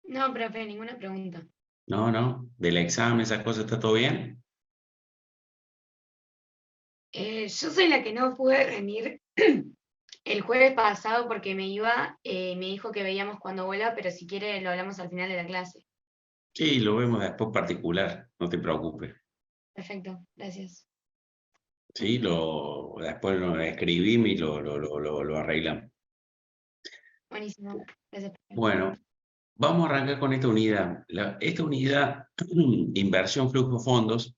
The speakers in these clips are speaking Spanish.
No, profe, ninguna pregunta. No, no, del examen, esas cosas, ¿está todo bien? Yo soy la que no pude rendir el jueves pasado porque me iba, me dijo que veíamos cuando vuelva, pero si quiere lo hablamos al final de la clase. Sí, lo vemos después particular, no te preocupes. Perfecto, gracias. Sí, después lo escribimos y lo arreglamos. Buenísimo, gracias, profe. Bueno, vamos a arrancar con esta unidad. Esta unidad, inversión, flujo, fondos,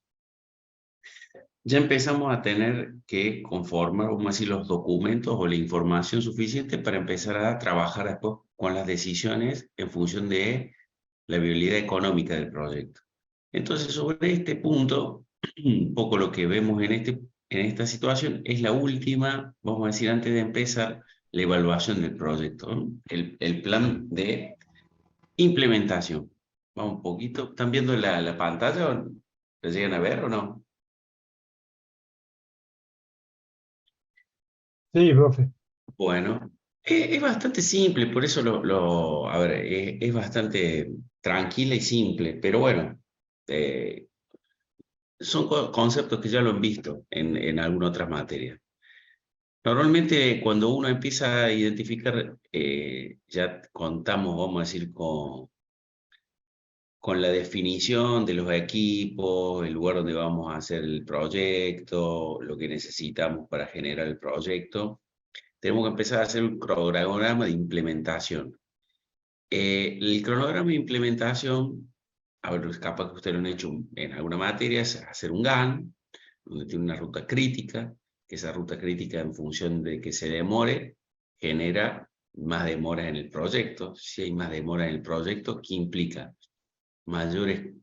ya empezamos a tener que conformar, vamos a decir, los documentos o la información suficiente para empezar a trabajar después con las decisiones en función de la viabilidad económica del proyecto. Entonces, sobre este punto, un poco lo que vemos en esta situación es la última, vamos a decir, antes de empezar la evaluación del proyecto, ¿no? El plan de implementación. Vamos un poquito, ¿están viendo la pantalla? ¿La llegan a ver o no? Sí, profe. Bueno, es bastante simple, por eso a ver, es bastante tranquila y simple, pero bueno, eh, son conceptos que ya lo han visto en algunas otras materias. Normalmente cuando uno empieza a identificar, ya contamos, vamos a decir, con la definición de los equipos, el lugar donde vamos a hacer el proyecto, lo que necesitamos para generar el proyecto. Tenemos que empezar a hacer un cronograma de implementación. El cronograma de implementación, a ver, capaz que ustedes lo han hecho en alguna materia, es hacer un GAN, donde tiene una ruta crítica, que esa ruta crítica en función de que se demore, genera más demoras en el proyecto. Si hay más demoras en el proyecto, ¿qué implica? Mayores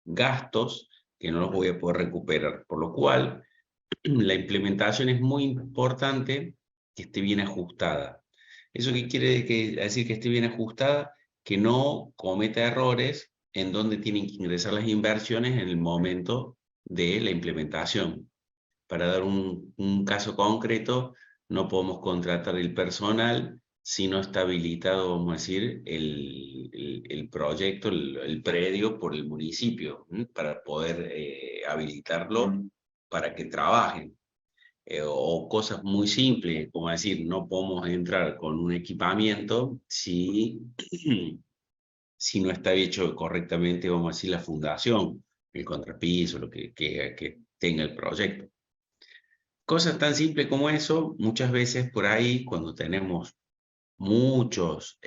gastos que no los voy a poder recuperar. Por lo cual, la implementación es muy importante que esté bien ajustada. ¿Eso qué quiere decir que esté bien ajustada? Que no cometa errores en donde tienen que ingresar las inversiones en el momento de la implementación. Para dar un caso concreto, no podemos contratar el personal si no está habilitado, vamos a decir, el proyecto, el predio por el municipio, para poder habilitarlo para que trabajen. O cosas muy simples, como decir, no podemos entrar con un equipamiento si, si no está hecho correctamente, vamos a decir, la fundación, el contrapiso, lo que tenga el proyecto. Cosas tan simples como eso, muchas veces por ahí, cuando tenemos muchos,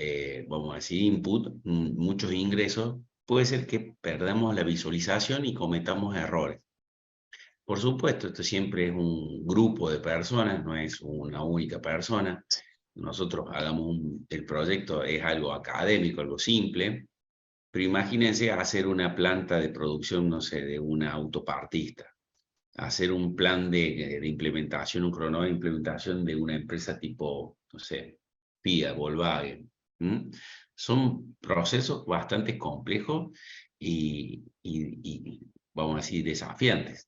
vamos a decir, input, muchos ingresos, puede ser que perdamos la visualización y cometamos errores. Por supuesto, esto siempre es un grupo de personas, no es una única persona. Nosotros el proyecto es algo académico, algo simple, pero imagínense hacer una planta de producción, no sé, de una autopartista, hacer un plan de implementación, un cronograma de implementación de una empresa tipo, no sé, Fiat, Volkswagen. Son procesos bastante complejos y, vamos a decir, desafiantes.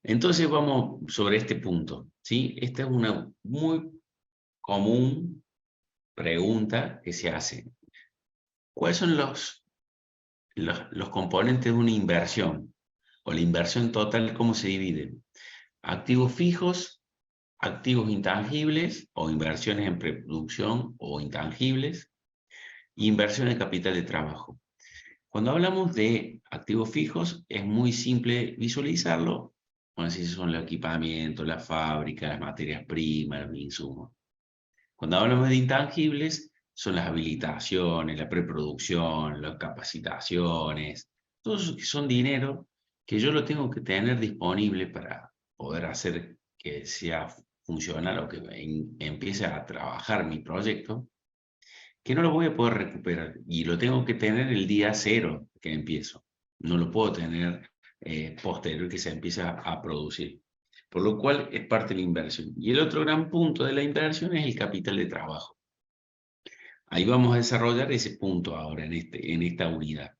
Entonces vamos sobre este punto, ¿sí? Esta es una muy común pregunta que se hace. ¿Cuáles son los componentes de una inversión? O la inversión total, ¿cómo se divide? Activos fijos, activos intangibles o inversiones en preproducción o intangibles, e inversión en capital de trabajo. Cuando hablamos de activos fijos, es muy simple visualizarlo. Bueno, si son los equipamientos, la fábrica, las materias primas, los insumos. Cuando hablamos de intangibles, son las habilitaciones, la preproducción, las capacitaciones, todo eso que son dinero que yo lo tengo que tener disponible para poder hacer que sea funcional o que empiece a trabajar mi proyecto, que no lo voy a poder recuperar y lo tengo que tener el día cero que empiezo. No lo puedo tener posterior que se empieza a producir. Por lo cual es parte de la inversión. Y el otro gran punto de la inversión es el capital de trabajo. Ahí vamos a desarrollar ese punto ahora en esta unidad.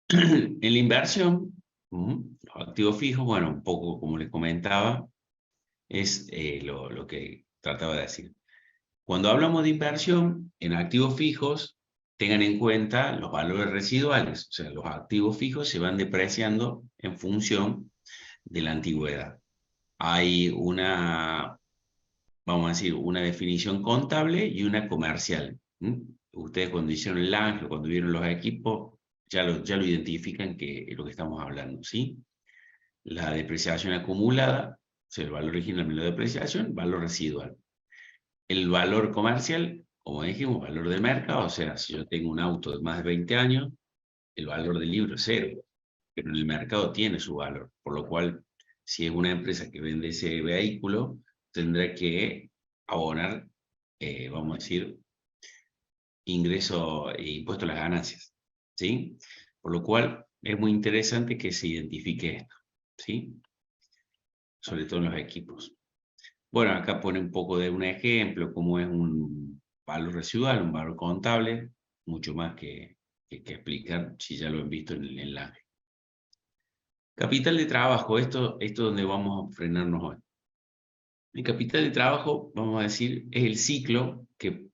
En la inversión, los activos fijos, bueno, un poco como les comentaba, es lo que trataba de decir. Cuando hablamos de inversión en activos fijos, tengan en cuenta los valores residuales, o sea, los activos fijos se van depreciando en función de la antigüedad. Hay una, vamos a decir, una definición contable y una comercial. Ustedes cuando hicieron el ángel, cuando vieron los equipos, ya lo identifican que es lo que estamos hablando, ¿sí? La depreciación acumulada, o sea, el valor original menos la depreciación, valor residual. El valor comercial, como dijimos, valor de mercado, o sea, si yo tengo un auto de más de 20 años, el valor del libro es cero, pero en el mercado tiene su valor, por lo cual, si es una empresa que vende ese vehículo, tendrá que abonar, vamos a decir, ingreso e impuesto a las ganancias, ¿sí? Por lo cual, es muy interesante que se identifique esto, ¿sí? Sobre todo en los equipos. Bueno, acá pone un poco de un ejemplo, cómo es un valor residual, un valor contable, mucho más que explicar si ya lo han visto en el enlace. Capital de trabajo, esto es donde vamos a frenarnos hoy. El capital de trabajo, vamos a decir, es el ciclo que,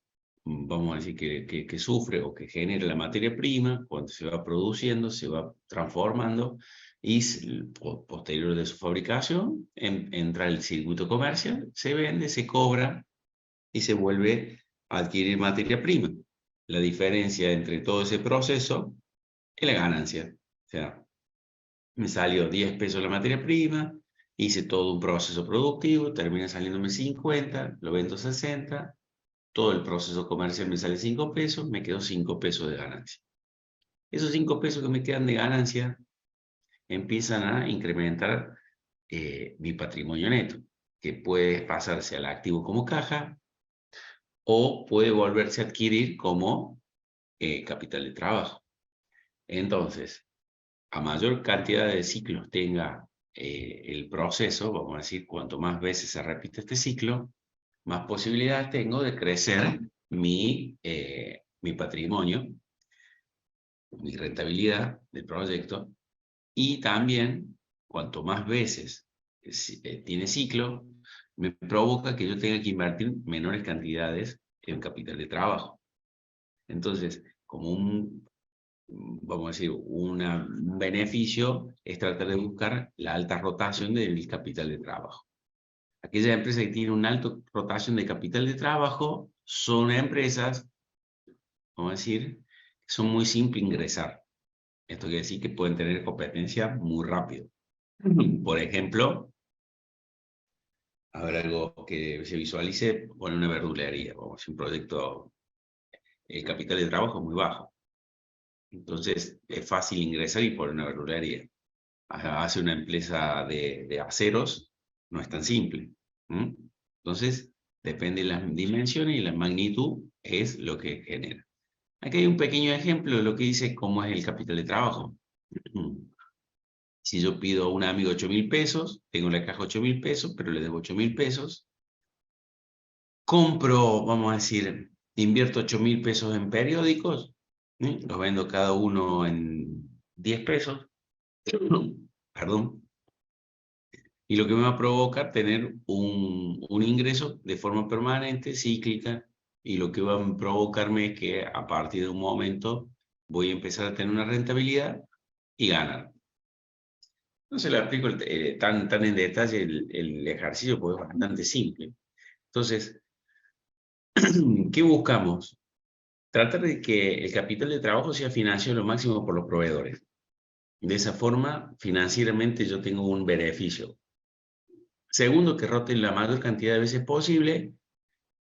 vamos a decir, que sufre o que genera la materia prima, cuando se va produciendo, se va transformando, y posterior de su fabricación, entra el circuito comercial, se vende, se cobra, y se vuelve a adquirir materia prima. La diferencia entre todo ese proceso es la ganancia. O sea, me salió 10 pesos la materia prima, hice todo un proceso productivo, termina saliéndome 50, lo vendo 60, todo el proceso comercial me sale 5 pesos, me quedo 5 pesos de ganancia. Esos 5 pesos que me quedan de ganancia empiezan a incrementar mi patrimonio neto, que puede pasarse al activo como caja, o puede volverse a adquirir como capital de trabajo. Entonces, a mayor cantidad de ciclos tenga el proceso, vamos a decir, cuanto más veces se repite este ciclo, más posibilidades tengo de crecer mi patrimonio, mi rentabilidad del proyecto, y también, cuanto más veces tiene ciclo, me provoca que yo tenga que invertir menores cantidades en capital de trabajo. Entonces, como vamos a decir, un beneficio es tratar de buscar la alta rotación del capital de trabajo. Aquellas empresas que tienen una alta rotación de capital de trabajo son empresas, vamos a decir, que son muy simples ingresar. Esto quiere decir que pueden tener competencia muy rápido. Por ejemplo, a ver, algo que se visualice, poner una verdulería, vamos a decir, un proyecto, el capital de trabajo es muy bajo. Entonces, es fácil ingresar y poner una verdulería. Hace una empresa de aceros, no es tan simple. Entonces, depende de las dimensiones y la magnitud es lo que genera. Aquí hay un pequeño ejemplo de lo que dice cómo es el capital de trabajo. Si yo pido a un amigo 8.000 pesos, tengo en la caja 8.000 pesos, pero le debo 8.000 pesos. Compro, vamos a decir, invierto 8.000 pesos en periódicos, los vendo cada uno en 10 pesos, perdón, y lo que me va a provocar tener un ingreso de forma permanente, cíclica, y lo que va a provocarme es que a partir de un momento voy a empezar a tener una rentabilidad y ganar. No se le aplico tan en detalle el ejercicio porque es bastante simple. Entonces, ¿qué buscamos? Tratar de que el capital de trabajo sea financiado lo máximo por los proveedores. De esa forma, financieramente yo tengo un beneficio. Segundo, que roten la mayor cantidad de veces posible.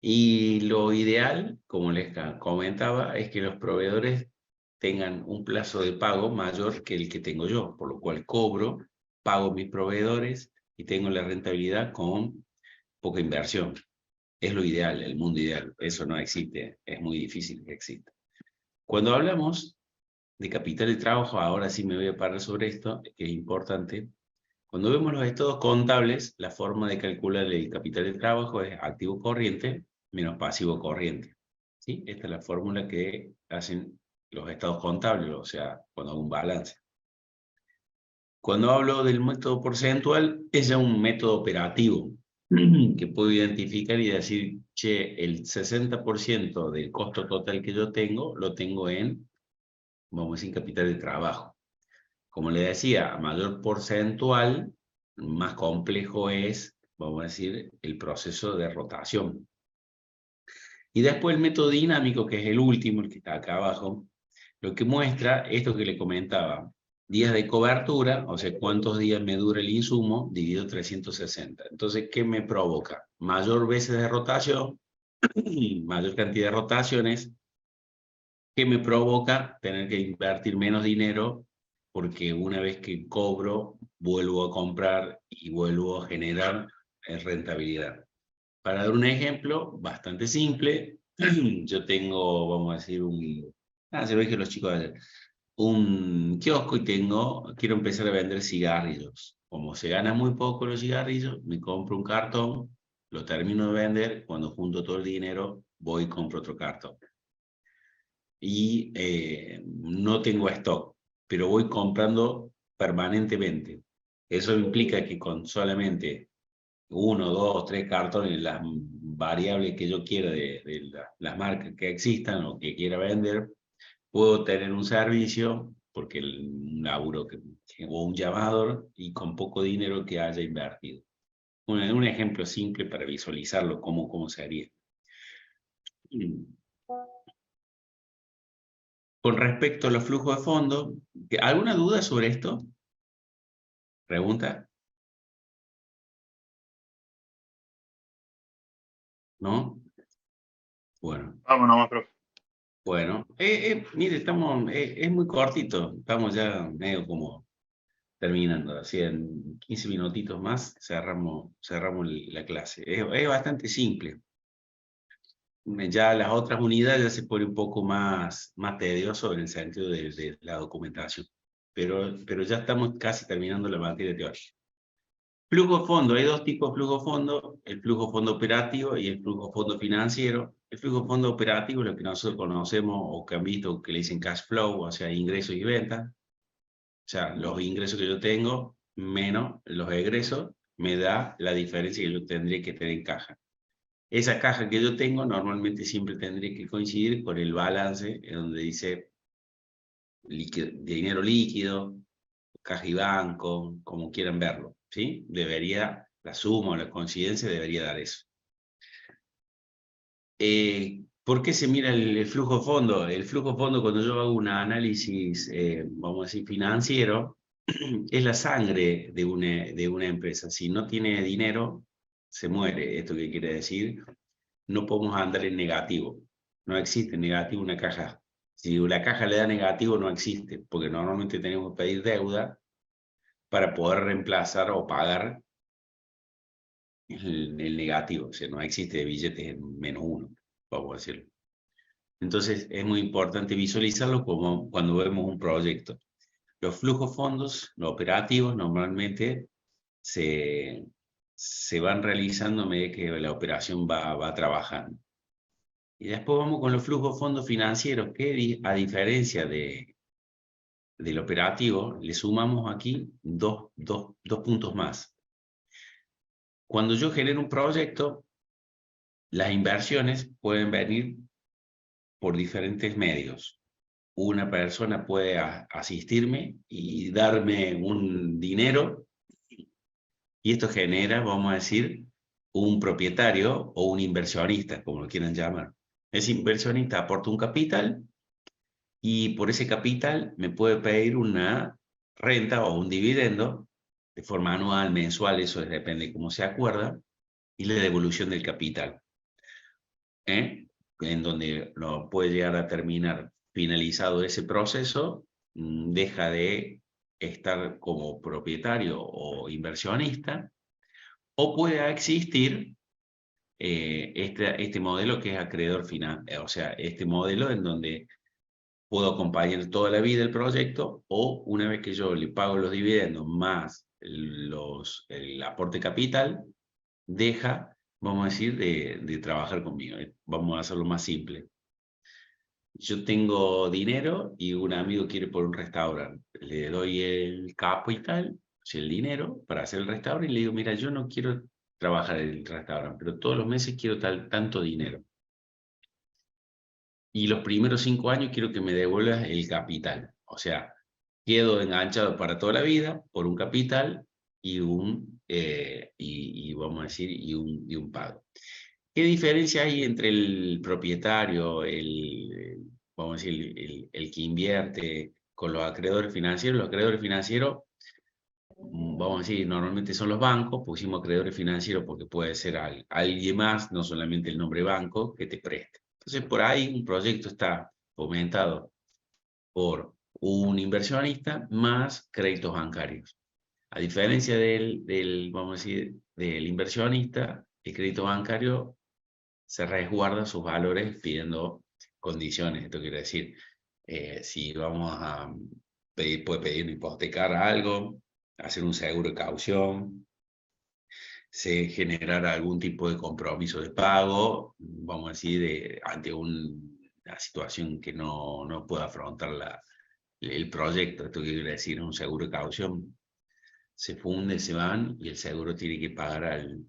Y lo ideal, como les comentaba, es que los proveedores tengan un plazo de pago mayor que el que tengo yo, por lo cual cobro, pago mis proveedores y tengo la rentabilidad con poca inversión. Es lo ideal, el mundo ideal. Eso no existe, es muy difícil que exista. Cuando hablamos de capital de trabajo, ahora sí me voy a parar sobre esto, que es importante. Cuando vemos los estados contables, la forma de calcular el capital de trabajo es activo corriente menos pasivo corriente. ¿Sí? Esta es la fórmula que hacen los estados contables, o sea, cuando hago un balance. Cuando hablo del método porcentual, es ya un método operativo. que puedo identificar y decir, che, el 60% del costo total que yo tengo, lo tengo en, vamos a decir, capital de trabajo. Como le decía, a mayor porcentual, más complejo es, vamos a decir, el proceso de rotación. Y después el método dinámico, que es el último, el que está acá abajo, lo que muestra esto que le comentaba, días de cobertura, o sea, cuántos días me dura el insumo, dividido 360. Entonces, ¿qué me provoca? Mayor veces de rotación, mayor cantidad de rotaciones, que me provoca tener que invertir menos dinero, porque una vez que cobro, vuelvo a comprar y vuelvo a generar rentabilidad. Para dar un ejemplo bastante simple, yo tengo, vamos a decir, se lo dije a los chicos ayer, un kiosco y quiero empezar a vender cigarrillos. Como se gana muy poco los cigarrillos, me compro un cartón, lo termino de vender, cuando junto todo el dinero, voy y compro otro cartón. Y no tengo stock, pero voy comprando permanentemente. Eso implica que con solamente 1, 2, 3 cartones, las variables que yo quiera de las marcas que existan o que quiera vender, puedo tener un servicio, porque un laburo o un llamador, y con poco dinero que haya invertido. Un ejemplo simple para visualizarlo, cómo se haría. Con respecto a los flujos de fondo, ¿alguna duda sobre esto? ¿Pregunta? ¿No? Bueno. Vamos nomás, profe. Bueno, mire, es muy cortito, estamos ya medio como terminando, así en 15 minutitos más cerramos la clase. Es bastante simple. Ya las otras unidades ya se pone un poco más tedioso en el sentido de la documentación, pero ya estamos casi terminando la materia teórica. Flujo de fondo, hay dos tipos de flujo de fondo, el flujo de fondo operativo y el flujo de fondo financiero. El flujo de fondo operativo es lo que nosotros conocemos o que han visto que le dicen cash flow, o sea, ingresos y ventas. O sea, los ingresos que yo tengo menos los egresos me da la diferencia que yo tendría que tener en caja. Esa caja que yo tengo normalmente siempre tendría que coincidir con el balance en donde dice dinero líquido, caja y banco, como quieran verlo, ¿sí? La suma o la coincidencia debería dar eso. ¿Por qué se mira el flujo de fondo? El flujo de fondo, cuando yo hago un análisis, vamos a decir, financiero, es la sangre de una empresa. Si no tiene dinero, se muere. ¿Esto qué quiere decir? No podemos andar en negativo. No existe negativo una caja. Si la caja le da negativo, no existe, porque normalmente tenemos que pedir deuda para poder reemplazar o pagar el negativo. O sea, no existe billetes en -1, vamos a decirlo. Entonces, es muy importante visualizarlo como cuando vemos un proyecto. Los flujos fondos, los operativos, normalmente se van realizando a medida que la operación va trabajando. Y después vamos con los flujos fondos financieros, que a diferencia del operativo, le sumamos aquí dos puntos más. Cuando yo genero un proyecto, las inversiones pueden venir por diferentes medios. Una persona puede asistirme y darme un dinero, y esto genera, vamos a decir, un propietario o un inversionista, como lo quieran llamar. Ese inversionista aporta un capital y por ese capital me puede pedir una renta o un dividendo de forma anual, mensual, eso depende de cómo se acuerda, y la devolución del capital, en donde lo puede llegar a terminar finalizado ese proceso, deja de estar como propietario o inversionista, o puede existir este modelo que es acreedor final, o sea, este modelo en donde puedo acompañar toda la vida el proyecto, o una vez que yo le pago los dividendos más el aporte capital, deja, vamos a decir, de trabajar conmigo. Vamos a hacerlo más simple. Yo tengo dinero y un amigo quiere poner un restaurante. Le doy el capital, o sea, el dinero para hacer el restaurante, y le digo, mira, yo no quiero trabajar en el restaurante, pero todos los meses quiero tanto dinero. Y los primeros 5 años quiero que me devuelvas el capital. O sea, quedo enganchado para toda la vida por un capital y vamos a decir, y un pago. ¿Qué diferencia hay entre el propietario, vamos a decir, el que invierte con los acreedores financieros? Los acreedores financieros, vamos a decir, normalmente son los bancos. Pusimos acreedores financieros porque puede ser alguien más, no solamente el nombre banco, que te preste. Entonces, por ahí un proyecto está fomentado por un inversionista más créditos bancarios. A diferencia vamos a decir, del inversionista, el crédito bancario se resguarda sus valores pidiendo condiciones. Esto quiere decir, si vamos a puede pedir hipotecar algo, hacer un seguro de caución, generar algún tipo de compromiso de pago, vamos a decir, ante una situación que no pueda afrontar el proyecto. Esto quiere decir, un seguro de caución se funde, se van y el seguro tiene que pagar al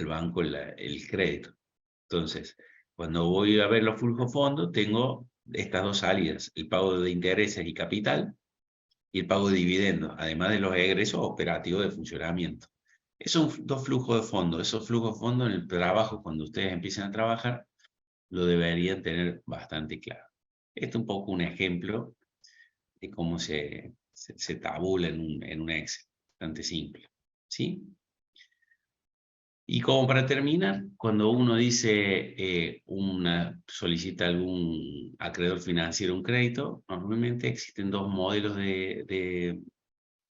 banco el crédito. Entonces, cuando voy a ver los flujos fondos, tengo estas dos salidas: el pago de intereses y capital y el pago de dividendos, además de los egresos operativos de funcionamiento. Esos son dos flujos de fondos. Esos flujos de fondos en el trabajo, cuando ustedes empiecen a trabajar, lo deberían tener bastante claro. Este es un poco un ejemplo de cómo se tabula en un Excel, bastante simple, ¿sí? Y como para terminar, cuando uno dice, solicita algún acreedor financiero un crédito, normalmente existen dos modelos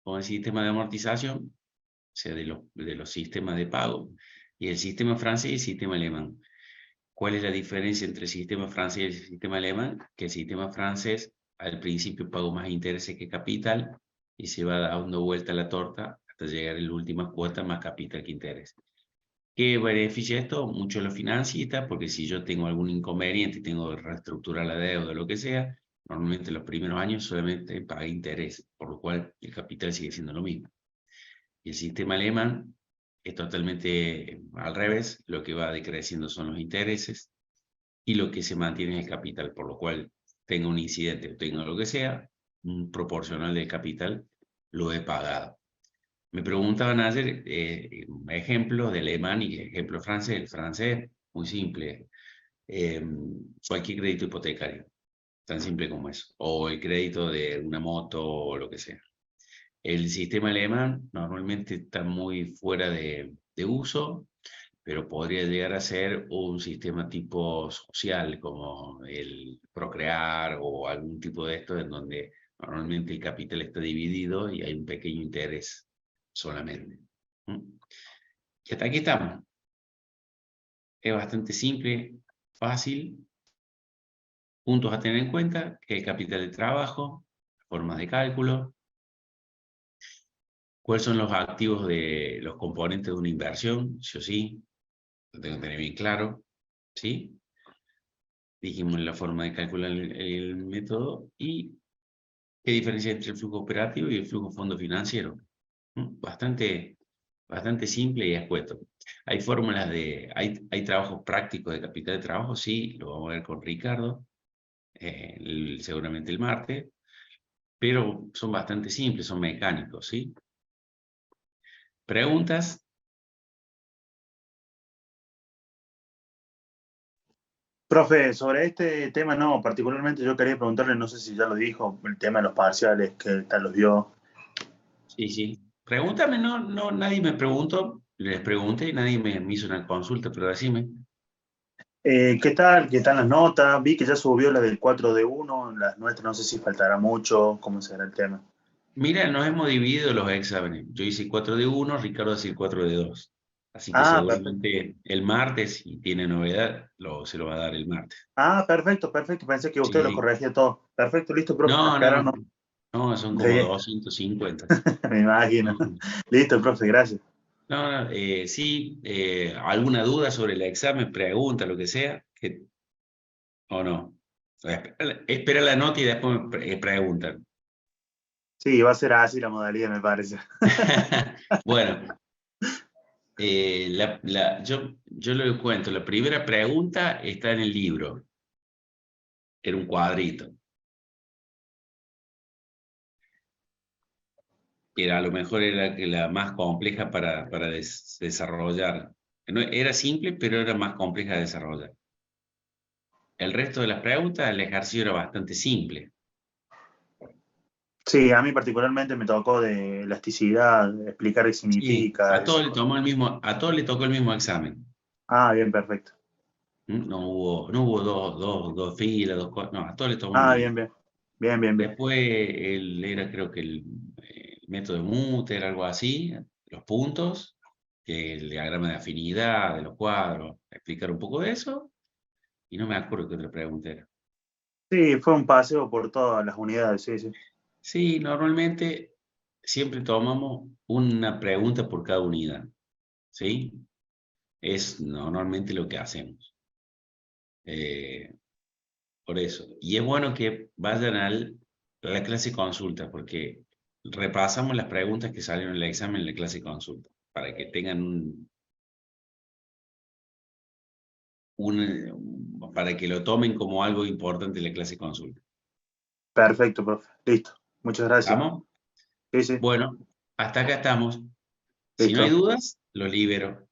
como el sistema de amortización, o sea, de los sistemas de pago, y el sistema francés y el sistema alemán. ¿Cuál es la diferencia entre el sistema francés y el sistema alemán? Que el sistema francés, al principio, pago más intereses que capital, y se va dando vuelta la torta hasta llegar a la última cuota más capital que interés. ¿Qué beneficia esto? Mucho a los financistas, porque si yo tengo algún inconveniente y tengo que reestructurar la deuda o lo que sea, normalmente los primeros años solamente paga interés, por lo cual el capital sigue siendo lo mismo. Y el sistema alemán es totalmente al revés: lo que va decreciendo son los intereses y lo que se mantiene es el capital, por lo cual tenga un incidente o tenga lo que sea, un proporcional del capital lo he pagado. Me preguntaban ayer ejemplos de alemán y ejemplo francés. El francés, muy simple, cualquier crédito hipotecario, tan simple como eso, o el crédito de una moto o lo que sea. El sistema alemán normalmente está muy fuera de uso, pero podría llegar a ser un sistema tipo social, como el Procrear o algún tipo de esto, en donde normalmente el capital está dividido y hay un pequeño interés solamente. Y hasta aquí estamos. Es bastante simple, fácil. Puntos a tener en cuenta: que el capital de trabajo, formas de cálculo, cuáles son los activos de los componentes de una inversión, sí o sí, lo tengo que tener bien claro, ¿sí? Dijimos la forma de calcular el método y qué diferencia entre el flujo operativo y el flujo fondo financiero. Bastante simple y escueto. Hay fórmulas hay trabajos prácticos de capital de trabajo, sí, lo vamos a ver con Ricardo, seguramente el martes, pero son bastante simples, son mecánicos, ¿sí? ¿Preguntas? Profe, sobre este tema no, particularmente yo quería preguntarle, no sé si ya lo dijo, el tema de los parciales, que tal los dio. Sí. Pregúntame, no, nadie me preguntó, les pregunté y nadie me hizo una consulta, pero decime. ¿Qué tal? ¿Qué tal las notas? Vi que ya subió la del 4 de 1, las nuestras no sé si faltará mucho, cómo será el tema. Mira, nos hemos dividido los exámenes. Yo hice 4 de 1, Ricardo hace 4 de 2. Así que Perfecto. seguramente el martes, si tiene novedad, se lo va a dar el martes. Perfecto. Pensé que usted lo Sí. corregía todo. Perfecto, listo, profe. No, son como Sí, 250. me imagino. No, Listo, profe, gracias. sí, alguna duda sobre el examen, pregunta, lo que sea, o no. Espera la nota y después me preguntan. Sí, va a ser así la modalidad, me parece. Bueno, Yo le cuento, la primera pregunta está en el libro. Era un cuadrito. A lo mejor era la más compleja para desarrollar. Era simple, pero era más compleja de desarrollar. El resto de las preguntas, el ejercicio era bastante simple. Sí, a mí particularmente me tocó de elasticidad, explicar qué Sí, significa. a todos le tocó el mismo examen. Ah, bien, perfecto. No hubo dos filas, dos cosas. No, a todos le tocó el Ah, mismo. bien, bien. Bien, bien, bien. Después era, creo que el método de Mutter, algo así, los puntos, que el diagrama de afinidad de los cuadros, explicar un poco de eso, y no me acuerdo qué otra pregunta era. Sí, fue un paseo por todas las unidades, sí, sí. Sí, normalmente siempre tomamos una pregunta por cada unidad, ¿sí? Es normalmente lo que hacemos. Por eso. Y es bueno que vayan a la clase consulta, porque repasamos las preguntas que salieron en el examen en la clase consulta, para que tengan para que lo tomen como algo importante en la clase consulta. Perfecto, profe. Listo. Muchas gracias. ¿Estamos? Sí, sí. Bueno, hasta acá estamos. Si no hay Listo. dudas, los libero.